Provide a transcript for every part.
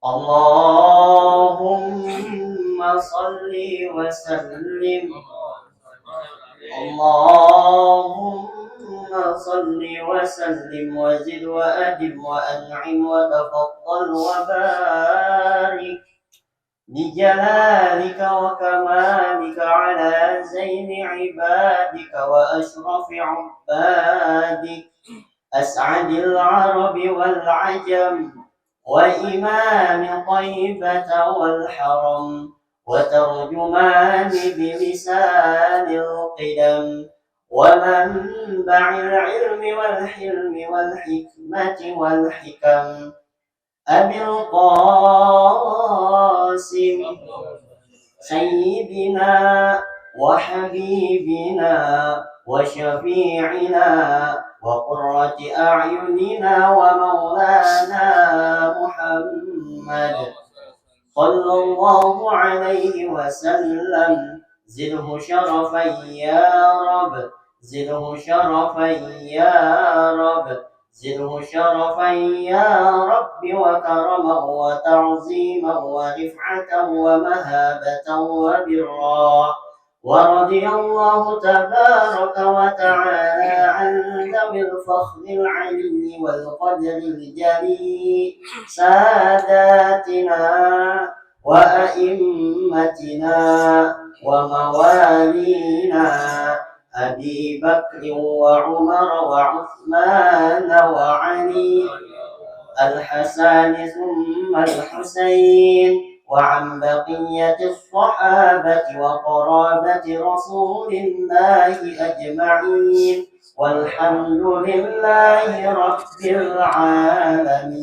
اللهم صل وسلم اللهم صل وسلم وزد وأدم وأنعم وتفضل وبارك بجلالك وكمالك على زين عبادك وأشرف عبادك أسعد العرب والعجم وإمام طيبة والحرم وترجمان بلسان القدم ومنبع العلم والحلم والحكمة والحكم أبي القاسم سيدنا وحبيبنا وشفيعنا وقرة أعيننا ومولانا محمد صلى الله عليه وسلم زده شرفا يا رب زده شرفا يا رب زده شرفا يا رب وكرما وتعظيما ورفعة ومهابة وبرا ورضي الله تبارك وتعالى عن ذوي الفخر العلي والقدر الجليل ساداتنا وأئمتنا وموالينا أبي بكر وعمر وعثمان وعلي الحسن ثم الحسين وعن بقية الصحابة وقرابة رسول الله أجمعين والحمد لله رب العالمين.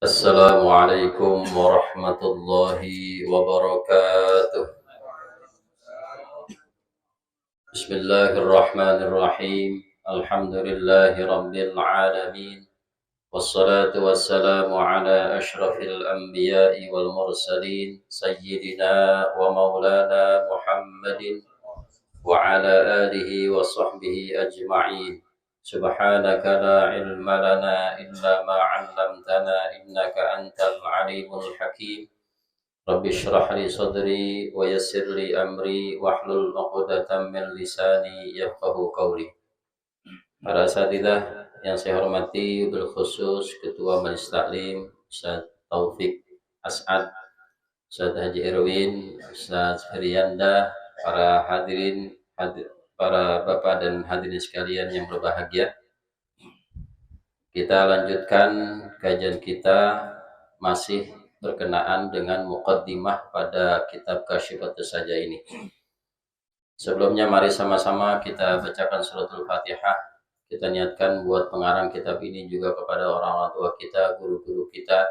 السلام عليكم ورحمة الله وبركاته. بسم الله الرحمن الرحيم. الحمد لله رب العالمين، والصلاة والسلام على أشرف الأنبياء والمرسلين سيدنا ومولانا محمد وعلى آله وصحبه أجمعين. سبحانك لا علم لنا إلا ما علمتنا إنك أنت العليم الحكيم. رب اشرح لي صدري ويسر لي أمري واحلل عقدة من lisani yafqahu qawli. Para asatidzah yang saya hormati, bil khusus Ketua Majelis Taklim Ustaz Taufik As'ad, Ustaz Haji Erwin, Ustaz Herianda, para hadirin, para bapak dan hadirin sekalian yang berbahagia. Kita lanjutkan kajian kita masih berkenaan dengan muqaddimah pada kitab Kasyifatus Saja ini. Sebelumnya mari sama-sama kita bacakan suratul Fatihah. Kita niatkan buat pengarang kitab ini juga kepada orang-orang tua kita, guru-guru kita,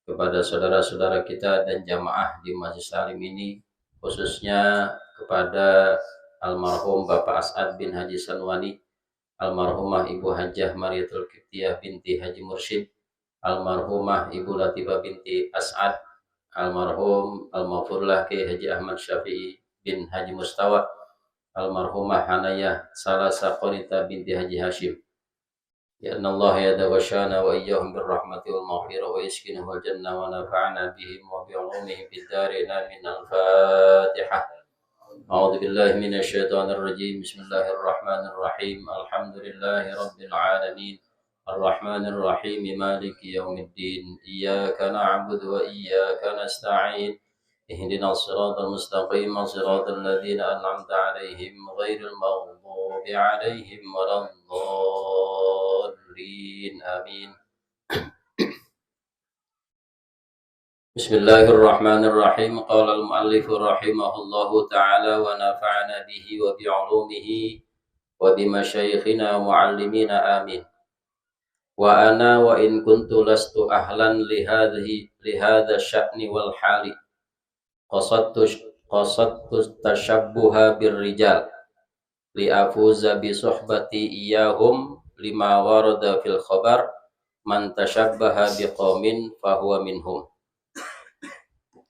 kepada saudara-saudara kita dan jamaah di Masjid Salim ini, khususnya kepada almarhum Bapak As'ad bin Haji Sanwani, almarhumah Ibu Hajjah Mariatul Kiftiyah binti Haji Mursyid, almarhumah Ibu Latifah binti As'ad, almarhum Al-Maghfurlah Kiai Haji Ahmad Syafi'i bin Haji Mustawa, almarhumah Hanayah Salasa Qonita binti Haji Hashim. Ya Allah ya dawashana wa iyyahum birrahmati wal maghfirah wa yaskinuhu al jannah wa nafa'ana bihim wa bi'ulumihim fid darin amin. Al-Fatihah. A'udzu billahi minasy syaithanir rajim. Bismillahirrahmanirrahim. Alhamdulillahi rabbil alamin. Arrahmanir rahim. Maliki yaumiddin. Iyyaka na'budu wa iyyaka nasta'in. Ihdinas siratal mustaqim. Siratal ladzina an'amta 'alaihim ghairil maghdubi 'alaihim waladdallin. Amin. Bismillahirrahmanirrahim. Qala al-muallif rahimahullahu ta'ala wa nafa'ana bihi wa bi'ulumihi wa bimasyayikhina muallimina amin. Wa ana wa in kuntu lastu ahlan li hadha sya'ni wal hali qasadtu tashabbuha birrijal li afuza bi suhbati iyahum lima warada fil khabar man tashabbaha biqaumin fahuwa minhum.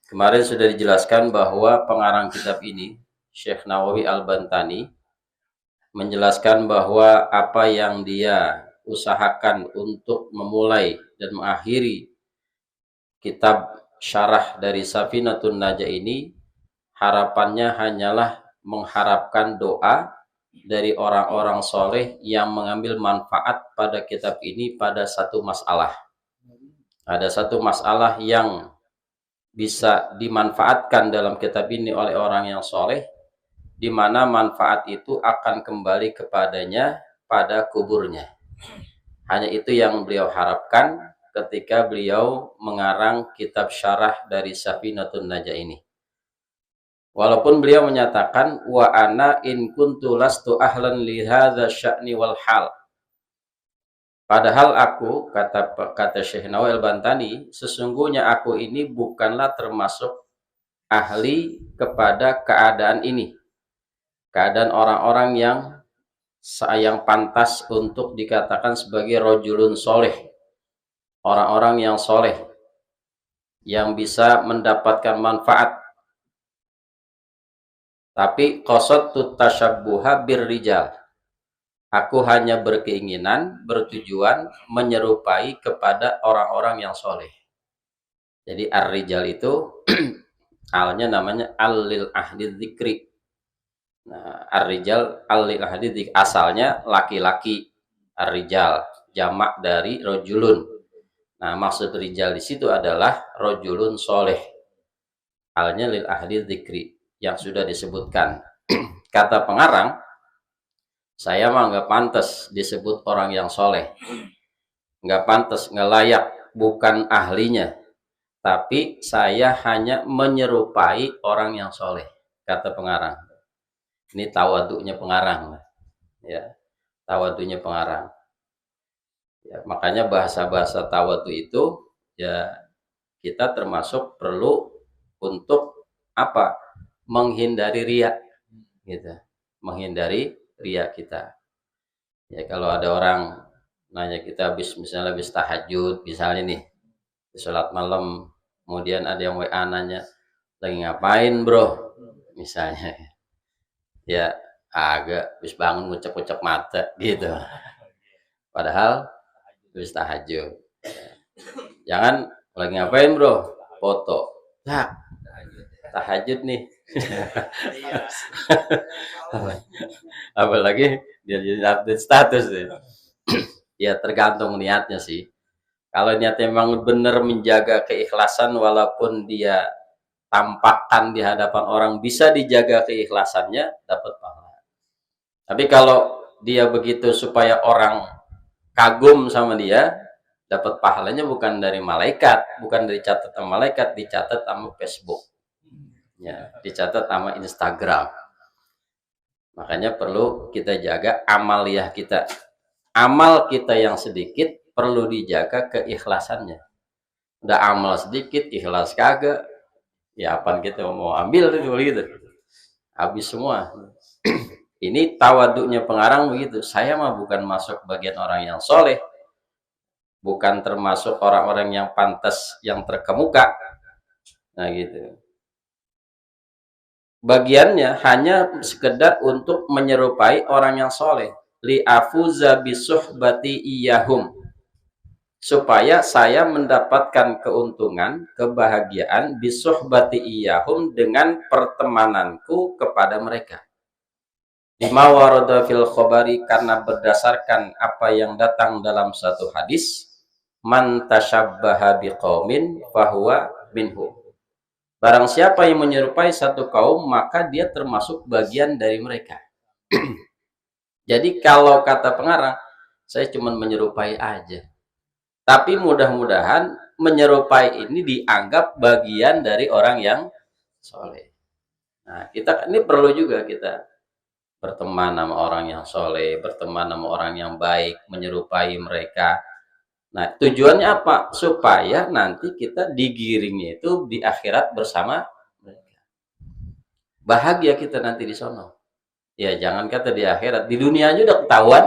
Kemarin sudah dijelaskan bahwa pengarang kitab ini, Syekh Nawawi Al-Bantani, menjelaskan bahwa apa yang dia usahakan untuk memulai dan mengakhiri kitab syarah dari Safinatun Najah ini, harapannya hanyalah mengharapkan doa dari orang-orang soleh yang mengambil manfaat pada kitab ini pada satu masalah. Ada satu masalah yang bisa dimanfaatkan dalam kitab ini oleh orang yang soleh, di mana manfaat itu akan kembali kepadanya pada kuburnya. Hanya itu yang beliau harapkan ketika beliau mengarang kitab syarah dari Safinatun Najah ini. Walaupun beliau menyatakan wa ana in kuntu lastu ahlan li hadza sya'ni wal hal. Padahal aku, kata Syekh Nawawi Al-Bantani, sesungguhnya aku ini bukanlah termasuk ahli kepada keadaan ini. Keadaan orang-orang yang pantas untuk dikatakan sebagai rajulun soleh. Orang-orang yang soleh. Yang bisa mendapatkan manfaat. Tapi qasattu tasyabbuha birrijal. Aku hanya berkeinginan, bertujuan menyerupai kepada orang-orang yang soleh. Jadi ar-rijal itu alnya namanya al-lil ahdi dzikri. Nah, ar-rijal al-lil ahdi dzikri asalnya laki-laki. Ar-rijal jamak dari rajulun. Nah, maksud rijal di situ adalah rajulun soleh. Alnya lil ahdi dzikri yang sudah disebutkan. Kata pengarang, saya mah nggak pantas disebut orang yang soleh, nggak pantas, nggak layak, bukan ahlinya. Tapi saya hanya menyerupai orang yang soleh, kata pengarang. Ini tawaduknya pengarang, ya, tawaduknya pengarang. Ya, makanya bahasa-bahasa tawaduk itu, ya kita termasuk perlu untuk apa? Menghindari riya, gitu, menghindari riya kita. Ya kalau ada orang nanya kita misalnya habis tahajud, misalnya nih sholat malam, kemudian ada yang WA nanya lagi ngapain bro, misalnya, ya agak habis bangun ngucek-ngucek mata gitu, padahal habis tahajud. Jangan lagi ngapain bro, foto, nah tahajud nih. Apalagi dia update status deh. Ya tergantung niatnya sih. Kalau niatnya memang benar menjaga keikhlasan, walaupun dia tampakkan di hadapan orang bisa dijaga keikhlasannya, dapat pahala. Tapi kalau dia begitu supaya orang kagum sama dia, dapat pahalanya bukan dari malaikat, bukan dari catatan malaikat, dicatat sama Facebook, ya, dicatat sama Instagram. Makanya perlu kita jaga amaliyah kita. Amal kita yang sedikit perlu dijaga keikhlasannya. Udah amal sedikit, ikhlas kagak, ya apaan kita mau ambil itu gitu. Habis semua. Ini tawaduknya pengarang begitu. Saya mah bukan masuk bagian orang yang soleh, bukan termasuk orang-orang yang pantas, yang terkemuka. Nah gitu. Bagiannya hanya sekedar untuk menyerupai orang yang soleh, li'afuza bisuhbati iyahum, supaya saya mendapatkan keuntungan, kebahagiaan bisuhbati iyahum dengan pertemananku kepada mereka. Bima warada fil khobari, karena berdasarkan apa yang datang dalam satu hadis, man tasyabbaha biqaumin fahuwa minhum. Barang siapa yang menyerupai satu kaum, maka dia termasuk bagian dari mereka. Jadi kalau kata pengarang, saya cuma menyerupai aja. Tapi mudah-mudahan menyerupai ini dianggap bagian dari orang yang soleh. Nah, kita ini perlu juga kita berteman sama orang yang soleh, berteman sama orang yang baik, menyerupai mereka. Nah, tujuannya apa? Supaya nanti kita digiringnya itu di akhirat bersama mereka. Bahagia kita nanti di sono. Ya, jangan kata di akhirat, di dunia aja udah ketahuan.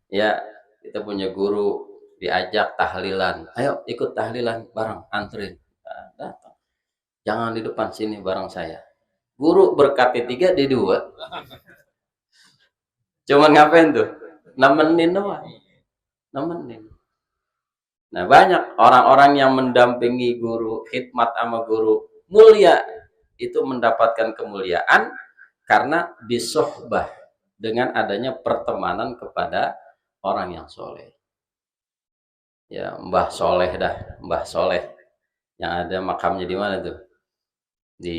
Ya, kita punya guru diajak tahlilan. Ayo ikut tahlilan bareng, anterin. Nah, datang. Jangan di depan sini bareng saya. Guru berKP 3 D2. Cuman ngapain tuh? Nemenin doang. Nemenin. Nah, banyak orang-orang yang mendampingi guru, khidmat sama guru, mulia. Itu mendapatkan kemuliaan karena disuhbah dengan adanya pertemanan kepada orang yang soleh. Ya, Mbah Soleh dah, Mbah Soleh. Yang ada makamnya di mana tuh? Di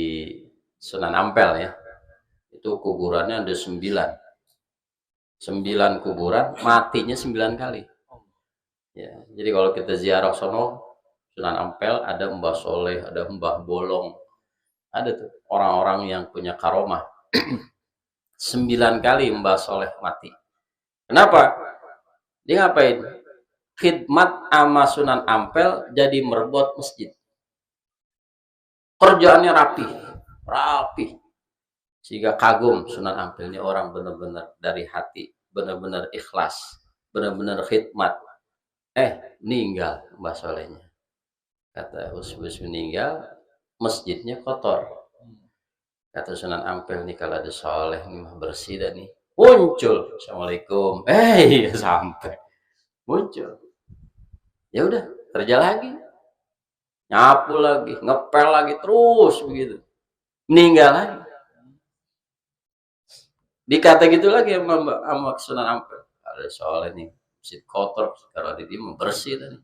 Sunan Ampel ya. Itu kuburannya ada 9. 9 kuburan, matinya 9 kali. Ya, jadi kalau kita ziarah sono Sunan Ampel ada Mbah Soleh, ada Mbah Bolong. Ada tuh orang-orang yang punya karomah. 9 kali Mbah Soleh mati. Kenapa? Dia ngapain? Khidmat sama Sunan Ampel jadi merbot masjid. Kerjaannya rapi. Sehingga kagum Sunan Ampel ini orang benar-benar dari hati, benar-benar ikhlas, benar-benar khidmat. Meninggal Mbah Solehnya. Kata Usbus meninggal, masjidnya kotor. Kata Sunan Ampel nih, kalau ada soleh nih mah bersih dah nih. Muncul, Assalamualaikum. Sampai muncul. Ya udah, kerja lagi, nyapu lagi, ngepel lagi, terus begitu. Meninggal lagi. Dikata gitu lagi sama Sunan Ampel. Ada soleh nih, masjid kotor, kalau di dia bersih tadi.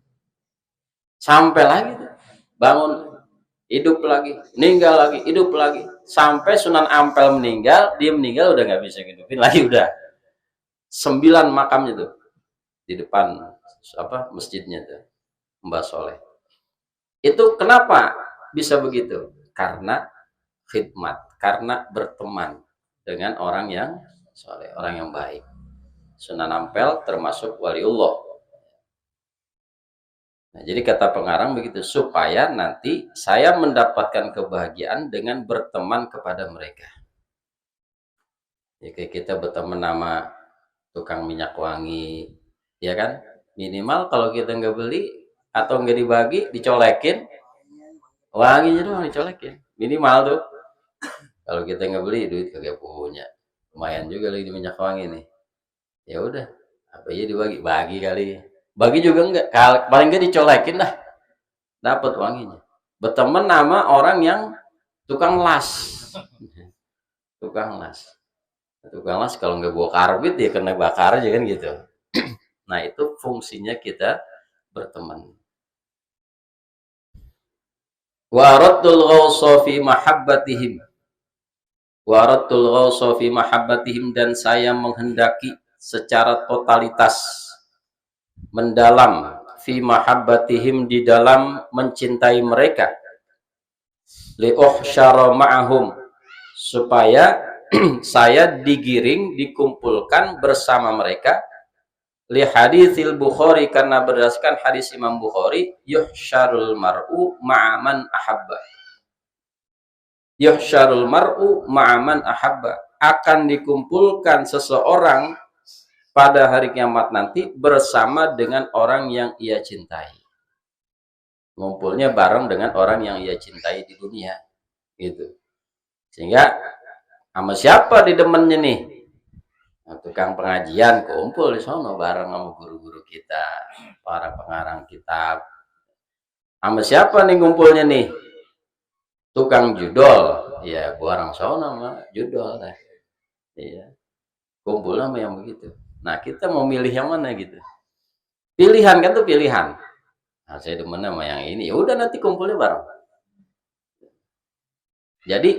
Sampai lagi tuh, bangun, hidup lagi, meninggal lagi, hidup lagi. Sampai Sunan Ampel meninggal, dia meninggal udah nggak bisa ngidupin lagi, udah 9 makamnya tuh di depan masjidnya tuh Mbah Soleh. Itu kenapa bisa begitu? Karena khidmat, karena berteman dengan orang yang soleh, orang yang baik. Sunan Ampel termasuk waliullah. Nah, jadi kata pengarang begitu, supaya nanti saya mendapatkan kebahagiaan dengan berteman kepada mereka. Ya, kayak kita berteman sama tukang minyak wangi, ya kan? Minimal kalau kita nggak beli atau nggak dibagi, dicolekin, wanginya doang dicolekin. Minimal tuh. Kalau kita nggak beli, duit kagak punya. Lumayan juga lagi di minyak wangi nih. Ya udah, apa aja dibagi, bagi kali. Bagi juga enggak, paling enggak dicolekin dah, dapat wanginya. Berteman nama orang yang tukang las. Tukang las kalau nggak bawa karbit ya kena bakar aja kan gitu. Nah, itu fungsinya kita berteman. Wa raddul ghausa fi mahabbatihim. Wa raddul ghausa fi mahabbatihim, dan saya menghendaki secara totalitas mendalam fi mahabbatihim, di dalam mencintai mereka, li uhsyara ma'ahum, supaya saya digiring, dikumpulkan bersama mereka, li haditsil Bukhari, karena berdasarkan hadis Imam Bukhari, yuhsyarul mar'u ma'aman ahabba. Yuhsyarul mar'u ma'aman ahabba, akan dikumpulkan seseorang pada hari kiamat nanti bersama dengan orang yang ia cintai. Ngumpulnya bareng dengan orang yang ia cintai di dunia, gitu. Sehingga sama siapa di demennya nih? Nah, tukang pengajian kumpul di sono bareng sama guru-guru kita, para pengarang kitab. Sama siapa nih ngumpulnya nih? Tukang judol, ya bareng sono sama judol lah. Iya. Kumpul sama yang begitu. Nah, kita mau milih yang mana gitu? Pilihan kan tuh pilihan. Nah, saya demen sama yang ini. Ya udah, nanti kumpulnya bareng. Jadi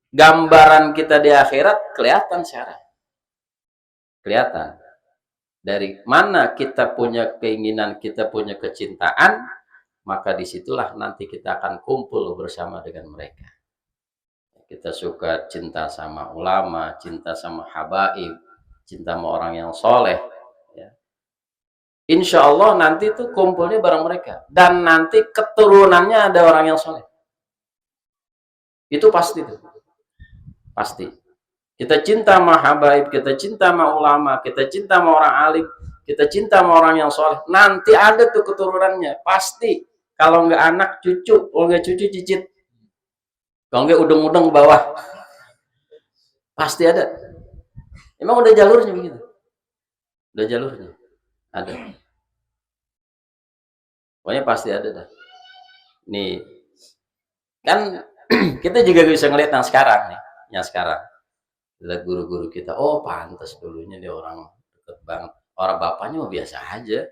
gambaran kita di akhirat kelihatan sekarang. Kelihatan. Dari mana kita punya keinginan, kita punya kecintaan, maka disitulah nanti kita akan kumpul bersama dengan mereka. Kita suka cinta sama ulama, cinta sama habaib, cinta sama orang yang soleh, ya. Insya Allah nanti tuh kumpulnya bareng mereka, dan nanti keturunannya ada orang yang soleh. Itu pasti tuh, pasti. Kita cinta sama habaib, kita cinta sama ulama, kita cinta sama orang alim, kita cinta sama orang yang soleh. Nanti ada tuh keturunannya, pasti. Kalau nggak anak, cucu, kalau nggak cucu, cicit, kalau nggak udeng-udeng ke bawah, pasti ada. Emang udah jalurnya begitu? Udah jalurnya. Ada. Pokoknya pasti ada dah. Nih, kan kita juga bisa ngeliat yang sekarang nih. Yang sekarang. Lihat guru-guru kita, oh pantas dulunya dia orang deket banget. Orang bapaknya mah biasa aja.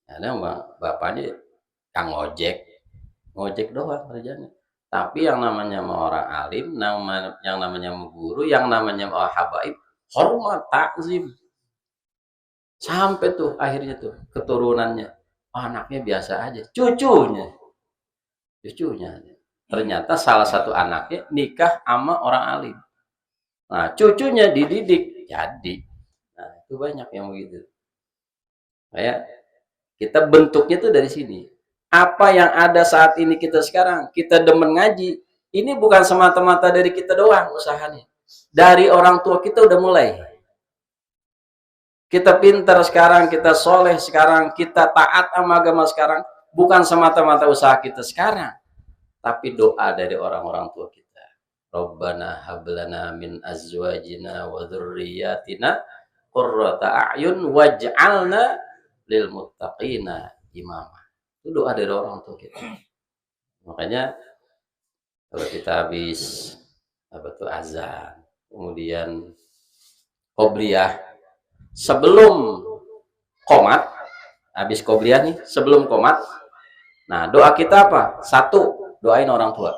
Ada bapaknya kang ngojek doang kerjanya. Tapi yang namanya mau orang alim, yang namanya mau guru, yang namanya mau habaib, hormat, takzim. Sampai tuh akhirnya tuh keturunannya, anaknya biasa aja, cucunya. Ternyata salah satu anaknya nikah sama orang alim. Nah, cucunya dididik jadi. Nah, itu banyak yang begitu. Kayak kita bentuknya tuh dari sini. Apa yang ada saat ini kita sekarang, kita demen ngaji, ini bukan semata-mata dari kita doang usahanya. Dari orang tua kita udah mulai. Kita pintar sekarang, kita soleh sekarang, kita taat sama agama sekarang, bukan semata-mata usaha kita sekarang, tapi doa dari orang-orang tua kita. Rabbana hablana min azwajina wa dzurriyyatina qurrata a'yun waj'alna lil muttaqina imama. Itu doa dari orang tua kita. Makanya kalau kita habis azan, kemudian qobliyah, sebelum qomat, habis qobliyah nih, sebelum qomat, nah doa kita apa? Satu, doain orang tua.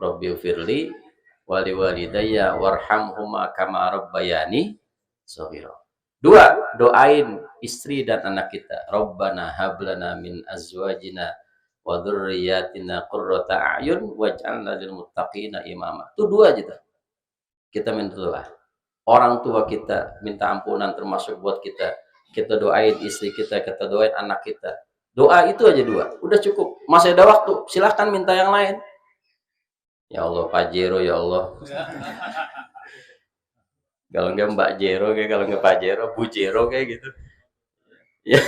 Rabbighfirli wali walidayya warhamhuma kama rabbayani shaghira. Dua, doain istri dan anak kita. Rabbana hablana min azwajina wa dzurriyyatina qurrata a'yun waj'alna lil muttaqina imama. Itu dua aja tuh. Kita minta doa. Orang tua kita minta ampunan termasuk buat kita. Kita doain istri kita doain anak kita. Doa itu aja dua. Udah cukup. Masih ada waktu. Silahkan minta yang lain. Ya Allah, Pak Jero, ya Allah. Kalau enggak Mbak Jero kayak, kalau enggak Pak Jero, Bu Jero kayak gitu. Ya,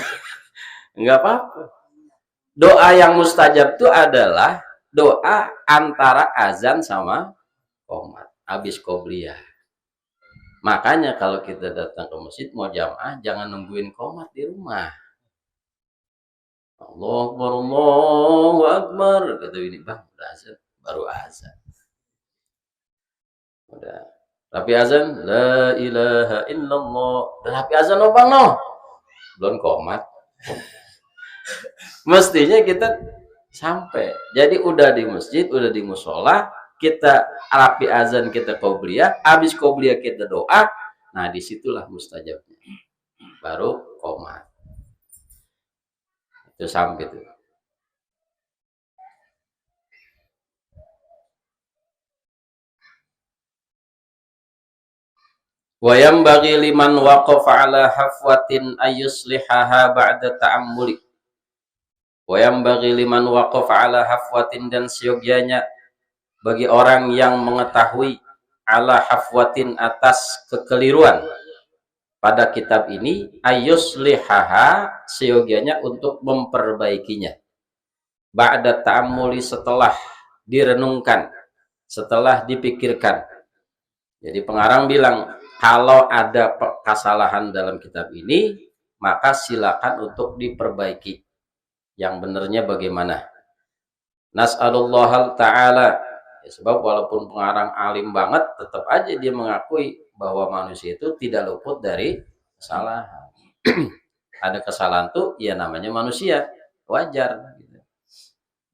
enggak apa-apa. Doa yang mustajab itu adalah doa antara azan sama qomat, habis qobliyah. Makanya kalau kita datang ke masjid mau jamaah, jangan nungguin qomat di rumah. Allahu Akbar, kata ini bang, udah azan, baru azan. Udah. Tapi azan, la ilaha illallah. Tapi azan no bang no. Belum qomat. Mestinya kita sampai. Jadi udah di masjid, udah di musola, kita rapi azan, kita qobliyah, habis qobliyah kita doa. Nah, disitulah mustajabnya. Baru qomat. Itu sampai tuh. Wa yanbaghi liman waqafa ala hafwatin ayuslihaha ba'da ta'ammuli. Wa yanbaghi liman waqafa ala hafwatin, dan seyogyanya bagi orang yang mengetahui ala hafwatin, atas kekeliruan pada kitab ini, ayuslihaha, seyogyanya untuk memperbaikinya. Ba'da ta'ammuli, setelah direnungkan, setelah dipikirkan. Jadi pengarang bilang, kalau ada kesalahan dalam kitab ini, maka silakan untuk diperbaiki. Yang benarnya bagaimana? Nas'alullah ta'ala. Ya, sebab walaupun pengarang alim banget, tetap aja dia mengakui bahwa manusia itu tidak luput dari kesalahan. Ada kesalahan tuh, ya namanya manusia. Wajar. Gitu.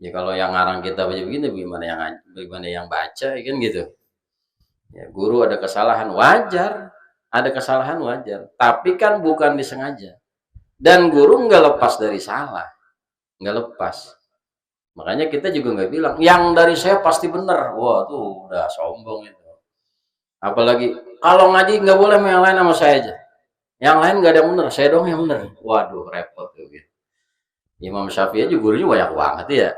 Ya kalau yang ngarang kita begini, bagaimana yang baca, kan gitu. Ya, guru ada kesalahan, wajar. Ada kesalahan, wajar. Tapi kan bukan disengaja. Dan guru nggak lepas dari salah. Nggak lepas. Makanya kita juga nggak bilang, yang dari saya pasti benar. Wah, tuh udah sombong itu. Apalagi, kalau ngaji nggak boleh yang lain sama saya aja. Yang lain nggak ada yang benar, saya doang yang benar. Waduh, repot tuh gitu. Imam Syafi'i juga gurunya banyak banget ya.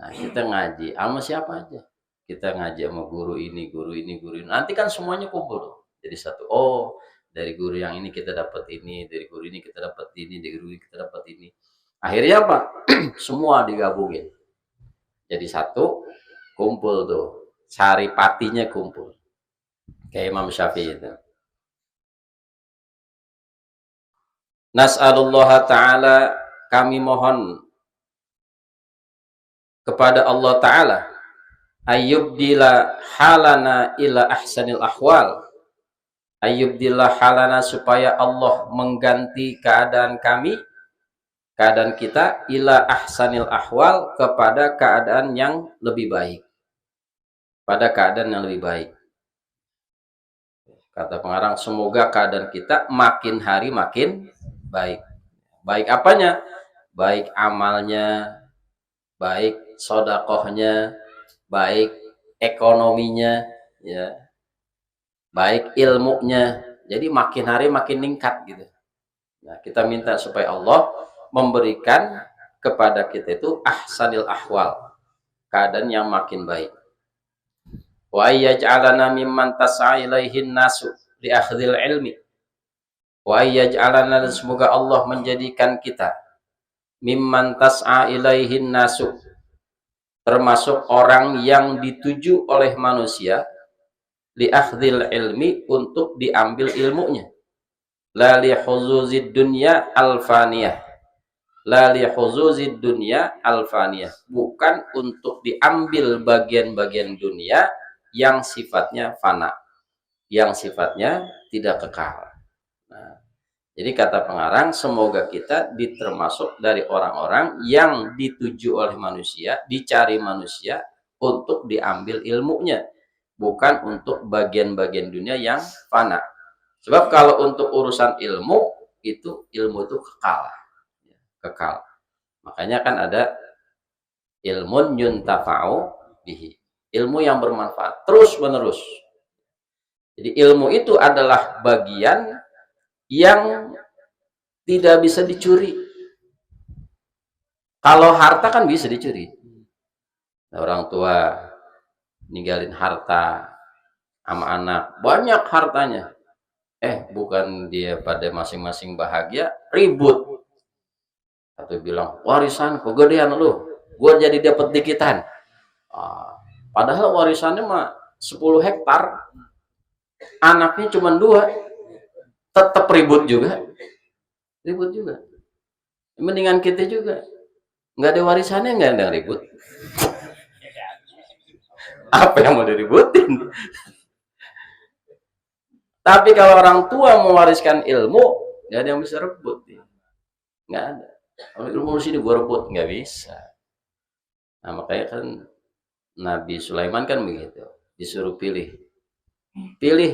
Nah, kita ngaji sama siapa aja. Kita ngaji sama guru ini. Nanti kan semuanya kumpul tuh. Jadi satu. Oh, dari guru yang ini kita dapat ini, dari guru ini kita dapat ini, dari guru ini kita dapat ini. Akhirnya apa? Semua digabungin. Jadi satu, kumpul tuh. Saripatinya kumpul. Kayak Imam Syafi'i itu. Nas'alullah ta'ala, kami mohon kepada Allah Ta'ala, ayyubdila halana ila ahsanil ahwal, ayyubdila halana, supaya Allah mengganti keadaan kami, keadaan kita, ila ahsanil ahwal, kepada keadaan yang lebih baik, pada keadaan yang lebih baik. Kata pengarang, semoga keadaan kita makin hari makin baik. Baik apanya? Baik amalnya, baik sodakohnya, baik ekonominya, ya, baik ilmunya. Jadi makin hari makin meningkat gitu. Nah, kita minta supaya Allah memberikan kepada kita itu ahsanil ahwal, keadaan yang makin baik. Wa yaj'alana mimman tas'a ilaihin nasu li akhdhil ilmi. Wa yaj'alana, semoga Allah menjadikan kita mimman tas'a ilaihin nasu, termasuk orang yang dituju oleh manusia, li akhdhil ilmi, untuk diambil ilmunya. La li huzuzid dunya alfaniyah, la li huzuzid dunya alfaniyah, bukan untuk diambil bagian-bagian dunia yang sifatnya fana, yang sifatnya tidak kekal. Nah, jadi kata pengarang, semoga kita ditermasuk dari orang-orang yang dituju oleh manusia, dicari manusia untuk diambil ilmunya, bukan untuk bagian-bagian dunia yang fana. Sebab kalau untuk urusan ilmu itu kekal, kekal. Makanya kan ada ilmun yuntafa'u bihi, ilmu yang bermanfaat terus menerus. Jadi ilmu itu adalah bagian yang tidak bisa dicuri. Kalau harta kan bisa dicuri. Nah, orang tua ninggalin harta sama anak, banyak hartanya. Bukan dia pada masing-masing bahagia, ribut. Atau bilang, warisan kegedean lu, gua jadi dapat dikitan. Padahal warisannya mah 10 hektar, anaknya cuma 2, tetap ribut juga. Mendingan kita juga nggak ada warisannya, nggak ada ribut. Apa yang mau diributin? Tapi kalau orang tua mewariskan ilmu, nggak ada yang bisa rebut, nggak ada. Kalau ilmu sini gua rebut, nggak bisa. Nah, makanya kan Nabi Sulaiman kan begitu, disuruh pilih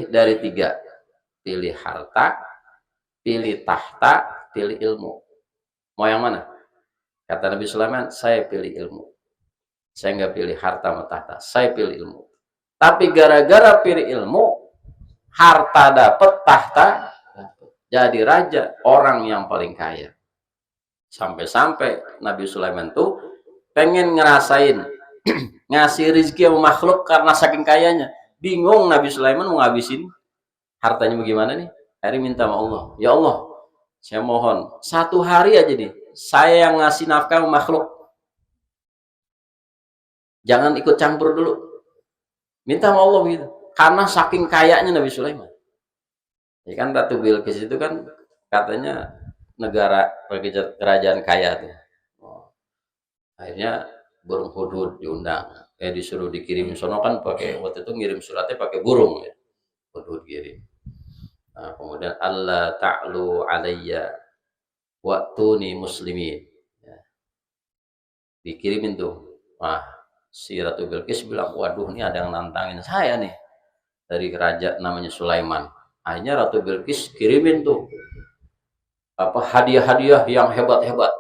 dari 3, pilih harta, pilih tahta, pilih ilmu. Mau yang mana? Kata Nabi Sulaiman, saya pilih ilmu. Saya nggak pilih harta atau tahta, saya pilih ilmu. Tapi gara-gara pilih ilmu, harta dapat, tahta dapat, jadi raja, orang yang paling kaya. Sampai-sampai Nabi Sulaiman tuh pengen ngerasain ngasih rezeki sama makhluk karena saking kayanya. Bingung Nabi Sulaiman mau ngabisin hartanya bagaimana nih. Akhirnya minta sama Allah, ya Allah, saya mohon 1 hari aja nih, saya yang ngasih nafkah sama makhluk, jangan ikut campur dulu. Minta sama Allah gitu, karena saking kayanya Nabi Sulaiman. Ya kan Ratu Bilqis itu kan katanya negara kerajaan kaya tuh. Akhirnya burung hudhud diundang, disuruh dikirim sono kan pakai, waktu itu ngirim suratnya pakai burung ya, hudhud kirim. Nah, kemudian Allah ta'lu alayya wa'tuni muslimin, ya, dikirimin tuh. Wah, si Ratu Bilqis bilang, waduh, ini ada yang nantangin saya nih dari raja namanya Sulaiman. Akhirnya Ratu Bilqis kirimin tuh hadiah-hadiah yang hebat-hebat.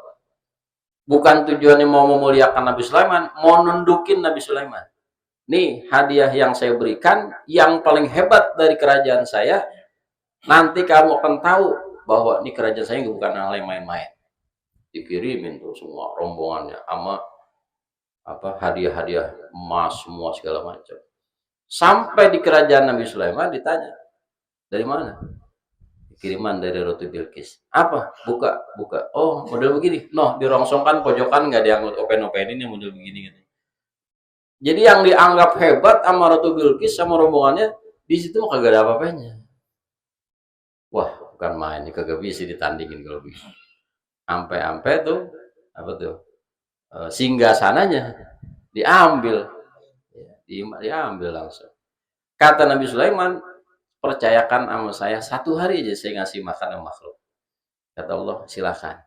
Bukan tujuannya mau memuliakan Nabi Sulaiman, mau nundukin Nabi Sulaiman. Nih hadiah yang saya berikan, yang paling hebat dari kerajaan saya. Nanti kamu akan tahu bahwa ini kerajaan saya bukan hal yang main-main. Dikirimin tuh semua rombongannya sama hadiah-hadiah emas semua segala macam. Sampai di kerajaan Nabi Sulaiman ditanya, dari mana? Kiriman dari Ratu Bilqis. Apa? Buka. Oh, model begini. Dirongsongkan pojokan, nggak dianggut open-openin yang model begini gitu. Jadi yang dianggap hebat sama Ratu Bilqis sama rombongannya, di situ kagak ada apa-apanya. Wah, bukan main, ini kagak bisa ditandingin kalau begitu. Ampe-ampe tuh apa tuh? Singgah sananya diambil. Diambil langsung. Kata Nabi Sulaiman, percayakan sama saya 1 hari aja saya ngasih makan sama makhluk. Kata Allah, silakan.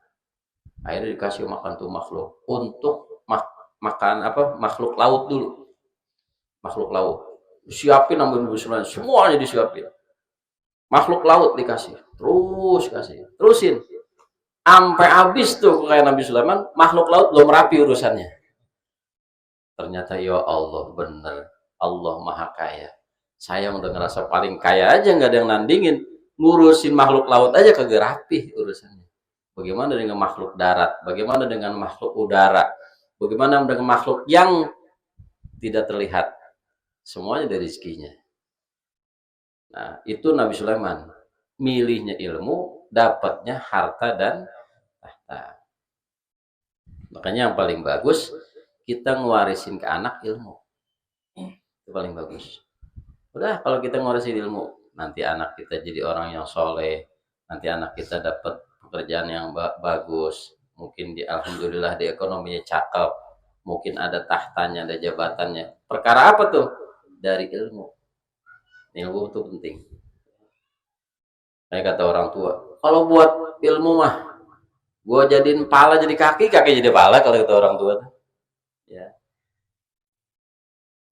Akhirnya dikasih makan tuh makhluk. Untuk makan apa? Makhluk laut dulu. Makhluk laut. Disiapin sama Nabi Sulaiman, semuanya disiapin. Makhluk laut dikasih. Terus kasih. Terusin. Sampai habis tuh kayak Nabi Sulaiman, makhluk laut belum rapi urusannya. Ternyata ya Allah bener, Allah maha kaya. Saya udah ngerasa paling kaya aja, nggak ada yang nandingin. Ngurusin makhluk laut aja kagak rapi urusannya. Bagaimana dengan makhluk darat? Bagaimana dengan makhluk udara? Bagaimana dengan makhluk yang tidak terlihat? Semuanya dari rezekinya. Nah, itu Nabi Sulaiman. Milihnya ilmu, dapatnya harta dan tahta. Makanya yang paling bagus, kita ngewarisin ke anak ilmu. Itu paling bagus. Udah, kalau kita ngewarisin ilmu, nanti anak kita jadi orang yang soleh, nanti anak kita dapat pekerjaan yang bagus, mungkin alhamdulillah di ekonominya cakep, mungkin ada tahtanya, ada jabatannya. Perkara apa tuh? Dari ilmu. Ilmu itu penting. Kayak kata orang tua, kalau buat ilmu mah, gue jadiin pala jadi kaki, kaki jadi pala, kalau kata orang tua tuh. Ya.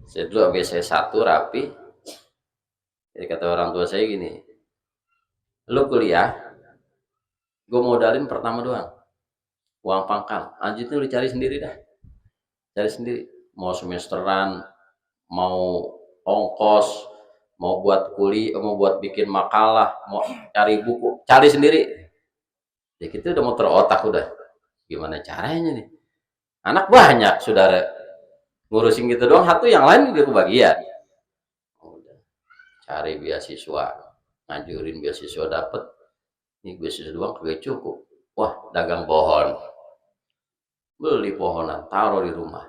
Saya dulu habis saya 1 rapi. Jadi kata orang tua saya gini, lu kuliah, gue modalin pertama doang, uang pangkal, lanjutnya lu cari sendiri dah, cari sendiri, mau semesteran, mau ongkos, mau buat kuliah, mau buat bikin makalah, mau cari buku, cari sendiri. Ya kita udah muter otak udah, gimana caranya nih? Anak banyak saudara, ngurusin gitu doang, satu yang lain juga kebagian. Udah, cari beasiswa, ngajurin beasiswa dapet, ini beasiswa doang kagak cukup. Wah, dagang pohon, beli pohonan, taruh di rumah,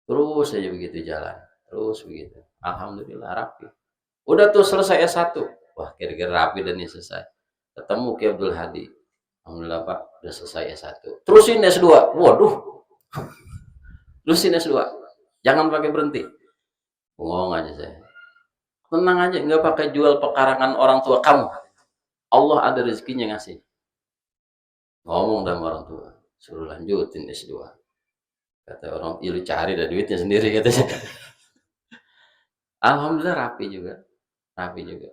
terus aja begitu jalan, terus begitu. Alhamdulillah rapi. Udah tuh selesai S1. Wah, kira-kira rapi dan ini selesai. Ketemu Ki Abdul Hadi. Alhamdulillah Pak, udah selesai S1. Terusin S2. Waduh. Terusin S2. Jangan pakai berhenti. Ngomong aja saya. Tenang aja, nggak pakai jual pekarangan orang tua kamu. Allah ada rezekinya ngasih. Ngomong sama orang tua. Suruh lanjutin S2. Kata orang, ya lu cari dah duitnya sendiri katanya. Alhamdulillah rapi juga. Rapi juga.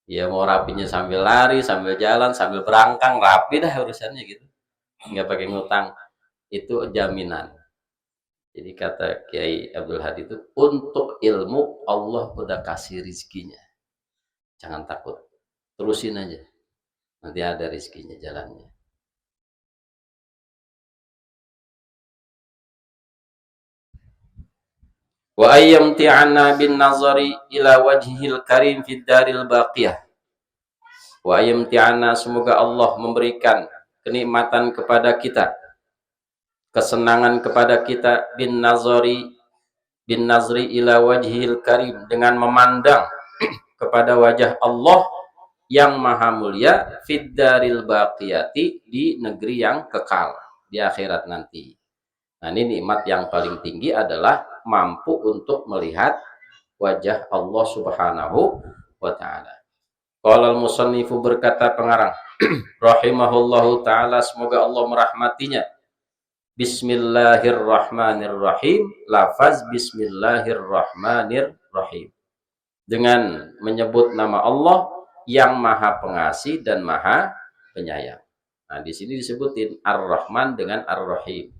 Ya mau rapinya sambil lari, sambil jalan, sambil berangkang, rapi dah urusannya gitu. Nggak pakai ngutang. Itu jaminan. Jadi kata Kiai Abdul Hadi itu, untuk ilmu Allah udah kasih rizkinya. Jangan takut. Terusin aja. Nanti ada rizkinya jalannya. Wa ayyamti'anna bin nazari ila wajhil karim fid daril baqiyah. Wa ayyamti'anna, semoga Allah memberikan kenikmatan kepada kita, kesenangan kepada kita, bin nazri ila wajhil karim, dengan memandang kepada wajah Allah yang maha mulia, fid daril baqiyati, di negeri yang kekal, di akhirat nanti. Nah, ini nikmat yang paling tinggi adalah mampu untuk melihat wajah Allah Subhanahu wa ta'ala. Qala al-musannifu, berkata pengarang rahimahullahu ta'ala, semoga Allah merahmatinya, Bismillahirrahmanirrahim, lafaz Bismillahirrahmanirrahim, dengan menyebut nama Allah yang maha pengasih dan maha penyayang. Nah, di sini disebutin Ar-Rahman dengan Ar-Rahim.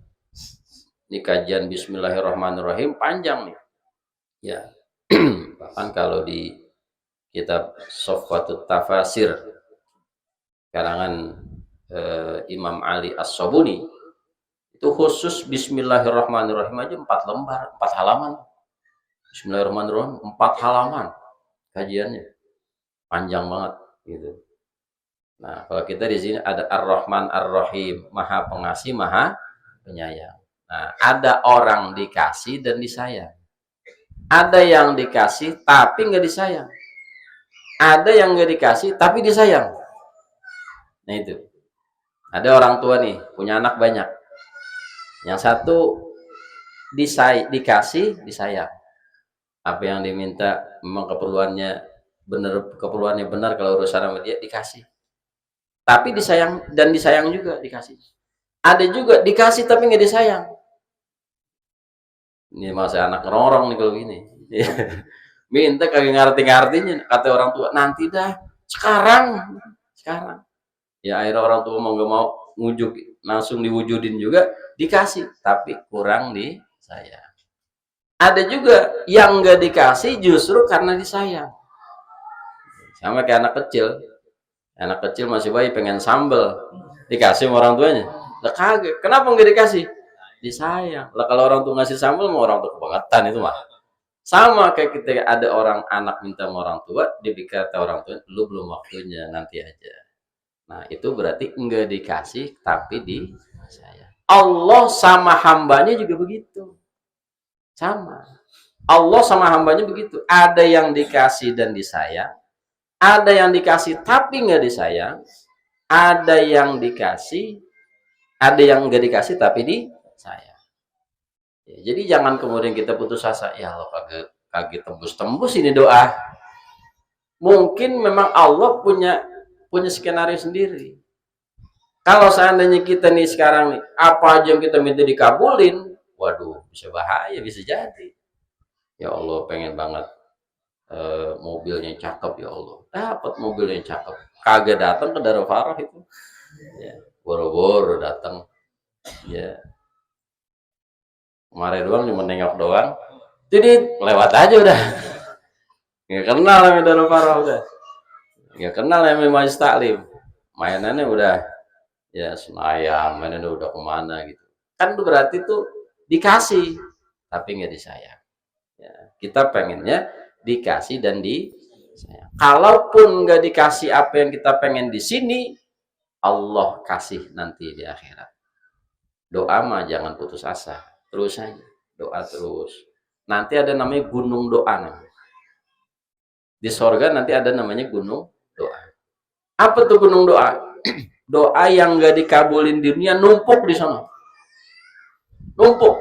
Ini kajian Bismillahirrahmanirrahim panjang nih. Ya. Bahkan kalau di kitab Sofwatut Tafasir karangan Imam Ali As-Sobuni, itu khusus Bismillahirrahmanirrahim aja 4 lembar, 4 halaman. Bismillahirrahmanirrahim 4 halaman kajiannya. Panjang banget gitu. Nah, kalau kita di sini ada Ar-Rahman Ar-Rahim, maha pengasih, maha penyayang. Nah, ada orang dikasih dan disayang. Ada yang dikasih tapi nggak disayang. Ada yang nggak dikasih tapi disayang. Nah itu. Ada orang tua nih, punya anak banyak. Yang satu dikasih, disayang. Apa yang diminta memang keperluannya benar kalau urusan sama dia dikasih. Tapi disayang juga dikasih. Ada juga dikasih tapi nggak disayang. Ini masih anak ngerorong nih kalau gini. Minta kagak ngerti-ngertinya, kata orang tua, nanti dah, sekarang. Ya akhirnya orang tua mau nggak mau langsung diwujudin juga, dikasih, tapi kurang disayang. Ada juga yang nggak dikasih justru karena disayang. Sama kayak anak kecil masih bayi pengen sambel, dikasih sama orang tuanya, lah kagak, kenapa nggak dikasih? Disayang. Lah kalau orang tua ngasih sambel mau orang tua kebangetan itu mah. Sama kayak ketika ada anak minta sama orang tua, dia kata orang tua, lu belum waktunya, nanti aja. Nah itu berarti enggak dikasih tapi disayang. Allah sama hambanya juga begitu. Sama. Allah sama hambanya begitu. Ada yang dikasih dan disayang, ada yang dikasih tapi enggak disayang, ada yang enggak dikasih tapi disayang. Ya, jadi jangan kemudian kita putus asa, ya Allah kagak tembus ini doa. Mungkin memang Allah punya skenario sendiri. Kalau seandainya kita nih sekarang nih, apa aja yang kita minta dikabulin, waduh, bisa bahaya, bisa jadi. Ya Allah, pengen banget mobilnya cakep, ya Allah. Dapat mobil yang cakep. Kagak datang ke Darul Farah itu. Ya, boro-boro datang. Ya. Kemarin doang cuma nengok doang. Jadi lewat aja udah. Nggak kenal sama Darul Farah udah. Nggak kenal sama Majlis Taklim. Mainannya udah ya Senayan, mainannya udah kemana gitu. Kan itu berarti tuh dikasih tapi nggak disayang. Ya, kita pengennya dikasih dan disayang. Kalaupun nggak dikasih apa yang kita pengen di sini, Allah kasih nanti di akhirat. Doa mah jangan putus asa. Terus aja, doa terus. Nanti ada namanya gunung doa namanya. Di sorga nanti ada namanya gunung doa. Apa tuh gunung doa? Doa yang gak dikabulin di dunia numpuk di sana. Numpuk.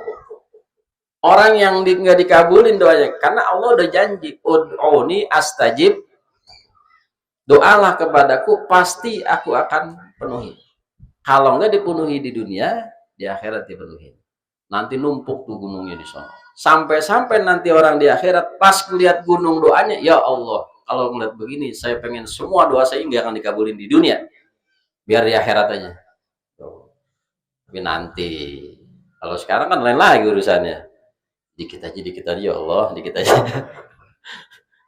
Orang yang gak dikabulin doanya, karena Allah udah janji, ud'uni astajib. Doalah kepadaku, pasti aku akan penuhi. Kalau nggak dipenuhi di dunia, di akhirat dipenuhi. Nanti numpuk tuh gunungnya di sana. Sampai-sampai nanti orang di akhirat pas lihat gunung doanya, ya Allah, kalau ngeliat begini, saya pengen semua doa saya nggak akan dikabulin di dunia, biar di akhirat aja. Tapi nanti, kalau sekarang kan lain lagi urusannya. Dikit aja ya Allah, dikit aja.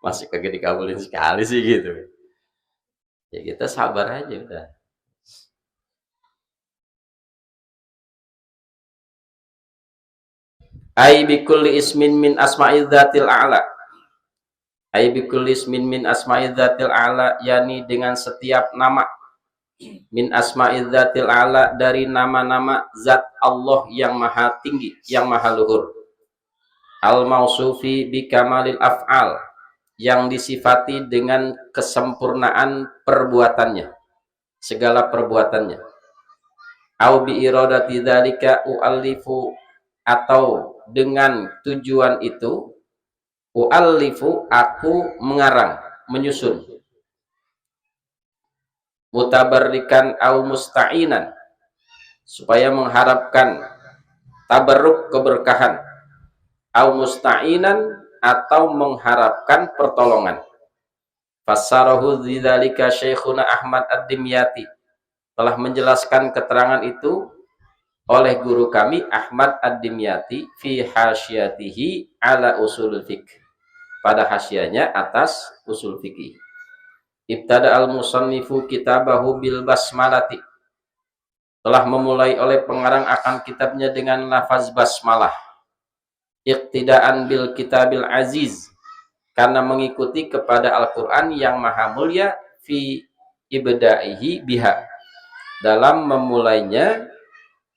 Masih kagak dikabulin sekali sih gitu. Ya kita sabar aja udah. Ai bikulli ismin min asma'il dzatil a'la. Ai bikulli ismin min asma'il dzatil a'la, yakni dengan setiap nama min asma'il dzatil a'la, dari nama-nama zat Allah yang maha tinggi, yang maha luhur. Al mausufi bi kamalil af'al, yang disifati dengan kesempurnaan perbuatannya, segala perbuatannya. Au bi iradati dzalika u'allifu, atau dengan tujuan itu, u'allifu, aku mengarang, menyusun. Mutabarrikan au musta'inan, supaya mengharapkan tabarruk, keberkahan. Au musta'inan, atau mengharapkan pertolongan. Fassarahu dzidzalika Syekhuna Ahmad Ad-Dimyati, telah menjelaskan keterangan itu oleh guru kami Ahmad Ad-Dimyati fi hasyatihi ala usul fiqh, pada hasyianya atas usul fikih. Ibtada al-musannifu kitabahu bil basmalati, telah memulai oleh pengarang akan kitabnya dengan lafaz basmalah. Iqtidaan bil kitabil aziz, karena mengikuti kepada Al-Quran yang maha mulia, fi ibda'ihi biha, dalam memulainya,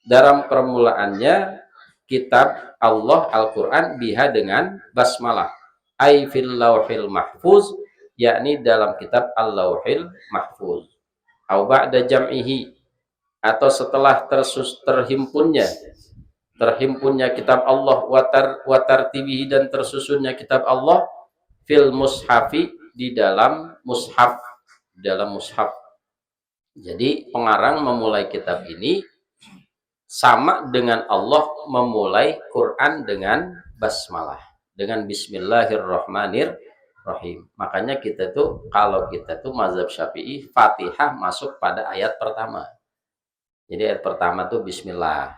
dalam permulaannya kitab Allah Al-Quran, biha dengan basmalah, ay fil lauhil mahfuz, yakni dalam kitab al-lauhil mahfuz. au ba'da jam'ihi, atau setelah terhimpunnya kitab Allah, wa tartibihi, dan tersusunnya kitab Allah, fil mushafi, di dalam mushaf, Jadi pengarang memulai kitab ini sama dengan Allah memulai Quran dengan basmalah, dengan bismillahirrahmanirrahim. Makanya kalau kita tuh mazhab Syafi'i, Fatihah masuk pada ayat pertama. Jadi ayat pertama tuh bismillah.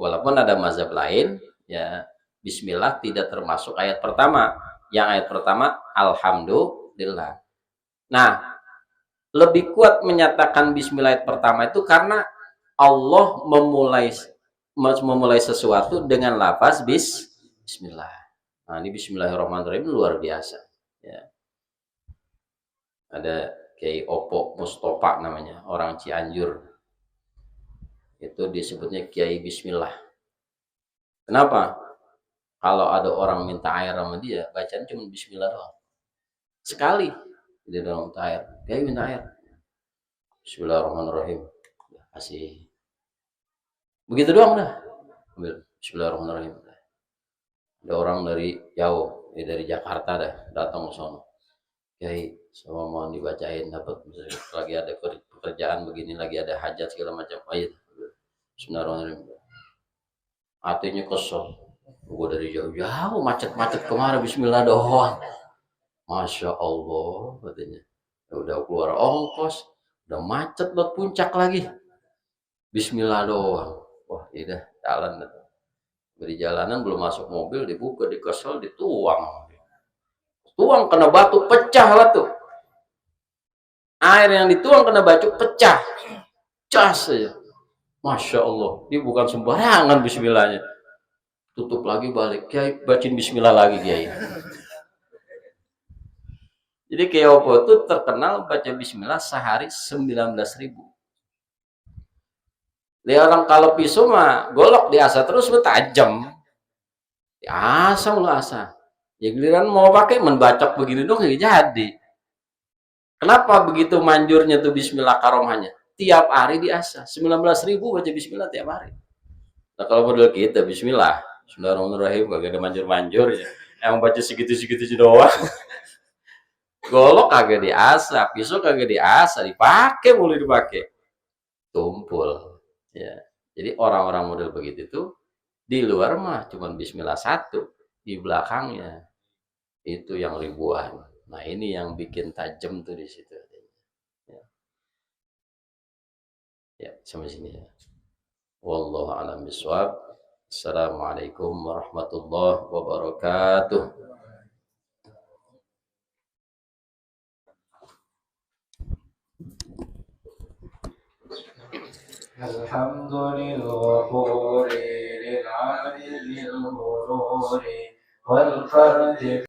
Walaupun ada mazhab lain, ya bismillah tidak termasuk ayat pertama. Yang ayat pertama alhamdulillah. Nah, lebih kuat menyatakan bismillah ayat pertama itu karena Allah memulai sesuatu dengan lafaz bismillah. Nah, ini bismillahirrahmanirrahim luar biasa. Ya. Ada Kiai Opo Mustafa namanya, orang Cianjur. Itu disebutnya Kiai Bismillah. Kenapa? Kalau ada orang minta air sama dia, bacaan cuma bismillah doang. Sekali dia dalam minta air, Kiai minta air. Bismillahirrahmanirrahim. Kasih. Begitu doang dah. Bismillahirrahmanirrahim. Ada orang dari jauh, dari Jakarta dah datang ke sana. Kiai, semua mohon dibacain, dapat lagi ada pekerjaan begini, lagi ada hajat segala macam. Ayo. Bismillahirrahmanirrahim. Hatinya kesel. Gue dari jauh-jauh macet-macet kemarin bismillah doang. Masya Allah katanya. Udah keluar ongkos, udah macet buat puncak lagi. Bismillah doang. Wah, iya dah, jalan. Di jalanan belum masuk mobil, dibuka, dikesel, dituang. Tuang kena batu, pecah batu. Air yang dituang kena batu, pecah. Cas aja. Masya Allah, ini bukan sembarangan bismillahnya. Tutup lagi, balik. Kiai, bacain bismillah lagi, Kiai. Jadi Kiai Opo itu terkenal baca bismillah sehari 19.000. Dia orang kalau pisau mah golok diasah terus tajam. Diasah lu asah. Ya giliran mau pakai membacok begini dong ya jadi. Kenapa begitu manjurnya tuh bismillah karomahnya? Tiap hari diasah. 19.000 baca bismillah tiap hari. Nah kalau model kita bismillah, bismillahirrahmanirrahim, kagak ada manjur-manjur ya. Yang baca segitu-segitu doang. Golok kagak diasah, pisau kagak diasah, dipakai mulai dipakai. Tumpul. Ya. Jadi orang-orang model begitu tuh di luar mah cuma bismillah satu, di belakangnya itu yang ribuan. Nah, ini yang bikin tajam tuh di situ. Ya, sampai sini ya. Wallahu a'lam bishawab. Assalamualaikum warahmatullahi wabarakatuh. Alhamdulillah lil 'alil ghururi wal fardi